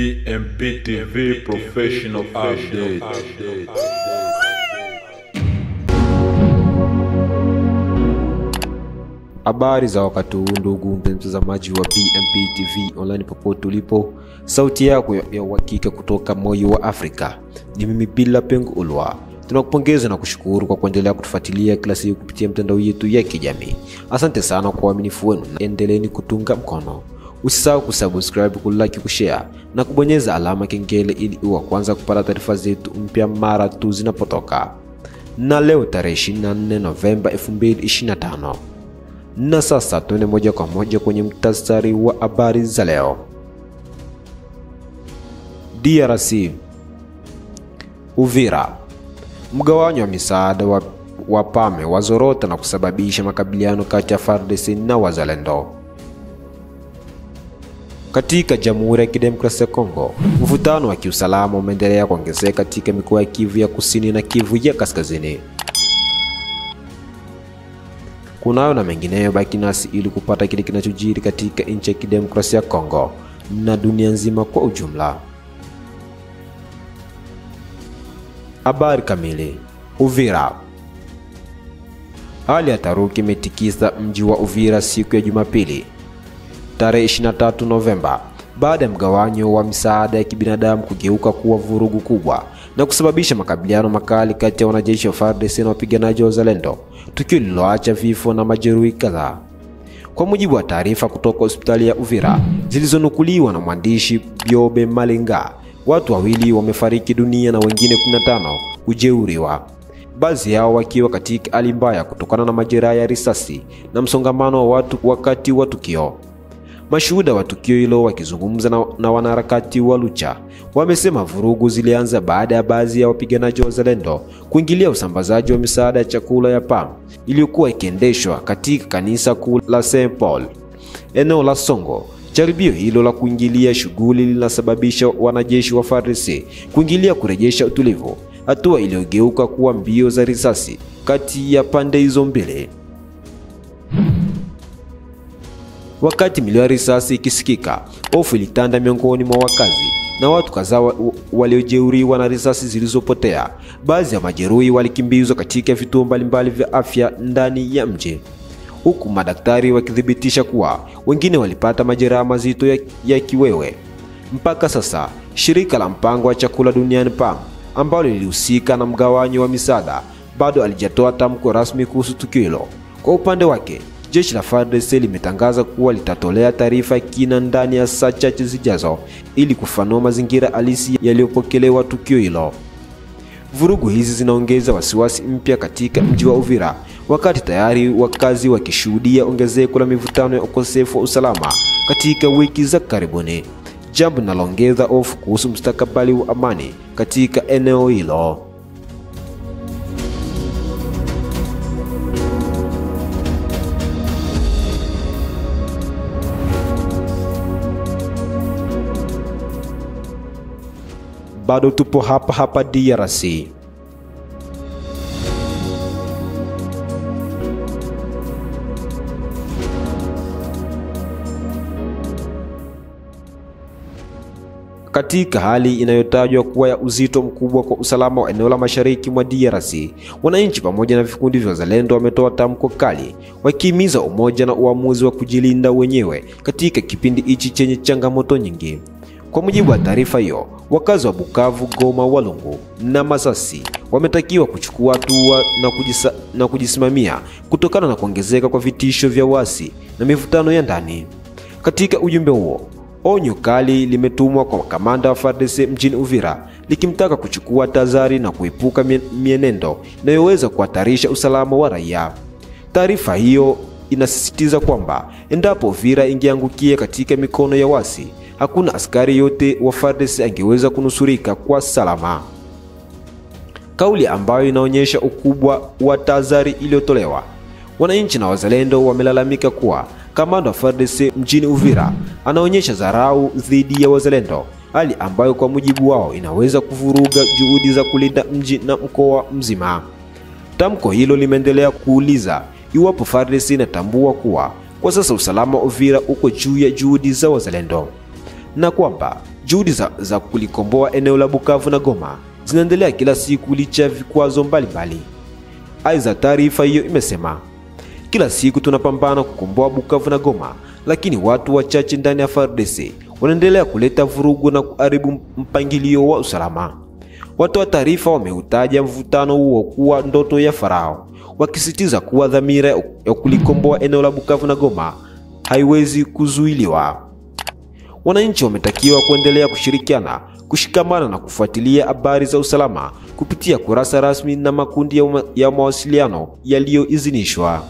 BMP TV Professional Update. Habari za wakati huu ndugu mtazamaji wa BMP TV online popote ulipo, sauti yako ya uhakika kutoka moyo wa Afrika. Ni mimi Bila Pengo Ulwa. Tunakupongeza na kushukuru kwa kuendelea kutufuatilia kila siku kupitia mtandao yetu ya kijamii. Asante sana kwa uaminifu wenu na endeleeni kutunga mkono. Usisahau kusubscribe, kulike, kushare na kubonyeza alama kengele ili uwe kwanza kupata taarifa zetu mpya mara tu zinapotoka. Na leo tarehe 24 Novemba 2025. Na sasa tuende moja kwa moja kwenye mtasari wa habari za leo. DRC Uvira. Mgawanyo wa misaada wa PAME wazorota na kusababisha makabiliano kati ya FARDC na wazalendo. Katika Jamhuri ya Kidemokrasia ya Kongo, mvutano wa kiusalama umeendelea kuongezeka katika mikoa ya Kivu ya Kusini na Kivu ya Kaskazini. Kunayo na mengineyo, baki nasi ili kupata kile kinachojiri katika nchi ya Kidemokrasia ya Kongo na dunia nzima kwa ujumla. Habari kamili. Uvira. Hali ya taharuki imetikisa mji wa Uvira siku ya Jumapili tarehe 23 Novemba baada ya mgawanyo wa misaada ya kibinadamu kugeuka kuwa vurugu kubwa na kusababisha makabiliano makali kati ya wanajeshi wa FARDC na wapiganaji wa Wazalendo, tukio lililoacha vifo na majeruhi kadhaa. Kwa mujibu wa taarifa kutoka hospitali ya Uvira zilizonukuliwa na mwandishi Biobe Malenga, watu wawili wamefariki dunia na wengine 15 kujeruhiwa, baadhi yao wakiwa katika hali mbaya kutokana na majeraha ya risasi na msongamano wa watu wakati wa tukio. Mashuhuda wa tukio hilo wakizungumza na wanaharakati wa Lucha wamesema vurugu zilianza baada ya baadhi ya wapiganaji wa Wazalendo kuingilia usambazaji wa misaada ya chakula ya PAM iliyokuwa ikiendeshwa katika kanisa kuu la St. Paul, eneo la Songo. Jaribio hilo la kuingilia shughuli linasababisha wanajeshi wa FARDC kuingilia kurejesha utulivu, hatua iliyogeuka kuwa mbio za risasi kati ya pande hizo mbili. Wakati milio ya risasi ikisikika, hofu ilitanda miongoni mwa wakazi na watu kadhaa waliojeruhiwa na risasi zilizopotea. Baadhi ya majeruhi walikimbizwa katika vituo mbalimbali vya afya ndani ya mji, huku madaktari wakithibitisha kuwa wengine walipata majeraha mazito ya kiwewe. Mpaka sasa, shirika la mpango wa chakula duniani PAM ambalo lilihusika na mgawanyo wa misaada bado halijatoa tamko rasmi kuhusu tukio hilo. Kwa upande wake, jeshi la FARDC limetangaza kuwa litatolea taarifa kina ndani ya saa chache zijazo ili kufanua mazingira halisi yaliyopokelewa tukio hilo. Vurugu hizi zinaongeza wasiwasi mpya katika mji wa Uvira, wakati tayari wakazi wakishuhudia ongezeko la mivutano ya ukosefu wa usalama katika wiki za karibuni, jambo linaloongeza hofu kuhusu mustakabali wa amani katika eneo hilo. Bado tupo hapa DRC. Katika hali inayotajwa kuwa ya uzito mkubwa kwa usalama wa eneo la mashariki mwa DRC, wananchi pamoja na vikundi vya Wazalendo wametoa tamko kali wakihimiza umoja na uamuzi wa kujilinda wenyewe katika kipindi hichi chenye changamoto nyingi. Kwa mujibu wa taarifa hiyo, wakazi wa Bukavu, Goma, Walungu na Masasi wametakiwa kuchukua hatua na kujisimamia kutokana na kuongezeka kwa vitisho vya uasi na mivutano ya ndani. Katika ujumbe huo, onyo kali limetumwa kwa kamanda wa FARDC mjini Uvira likimtaka kuchukua tahadhari na kuepuka mienendo inayoweza kuhatarisha usalama wa raia. Taarifa hiyo inasisitiza kwamba endapo Uvira ingeangukia katika mikono ya wasi, hakuna askari yote wa FARDC angeweza kunusurika kwa salama. Kauli ambayo inaonyesha ukubwa wa tahadhari iliyotolewa. Wananchi na Wazalendo wamelalamika kuwa kamanda wa FARDC mjini Uvira anaonyesha dharau dhidi ya Wazalendo, hali ambayo kwa mujibu wao inaweza kuvuruga juhudi za kulinda mji na mkoa mzima. Tamko hilo limeendelea kuuliza iwapo FARDC inatambua kuwa kwa sasa usalama wa Uvira uko juu ya juhudi za Wazalendo. na kwamba juhudi za kulikomboa eneo la Bukavu na Goma zinaendelea kila siku licha ya vikwazo mbalimbali. Aidha, taarifa hiyo imesema kila siku tunapambana kukomboa Bukavu na Goma, lakini watu wachache ndani ya FARDC wanaendelea kuleta vurugu na kuharibu mpangilio wa usalama. Watu wa taarifa wameutaja mvutano huo kuwa ndoto ya Farao, wakisitiza kuwa dhamira ya kulikomboa eneo la Bukavu na Goma haiwezi kuzuiliwa. Wananchi wametakiwa kuendelea kushirikiana, kushikamana na kufuatilia habari za usalama kupitia kurasa rasmi na makundi ya mawasiliano yaliyoidhinishwa.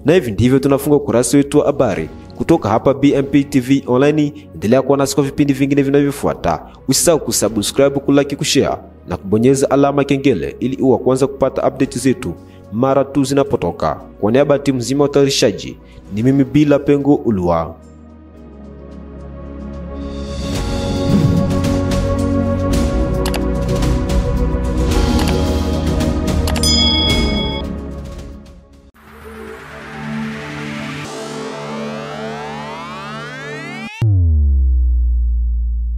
Na hivi ndivyo tunafunga kurasa wetu wa habari kutoka hapa BMP TV Online. Endelea kuwa nasi kwa vipindi vingine vinavyofuata. Usisahau kusubscribe, kulike, kushare na kubonyeza alama kengele ili uwe kwanza kupata update zetu mara tu zinapotoka. Kwa niaba ya timu nzima ya utayarishaji, ni mimi Bila Pengo Ulua.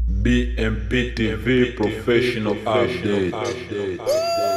BMP TV Professional Update.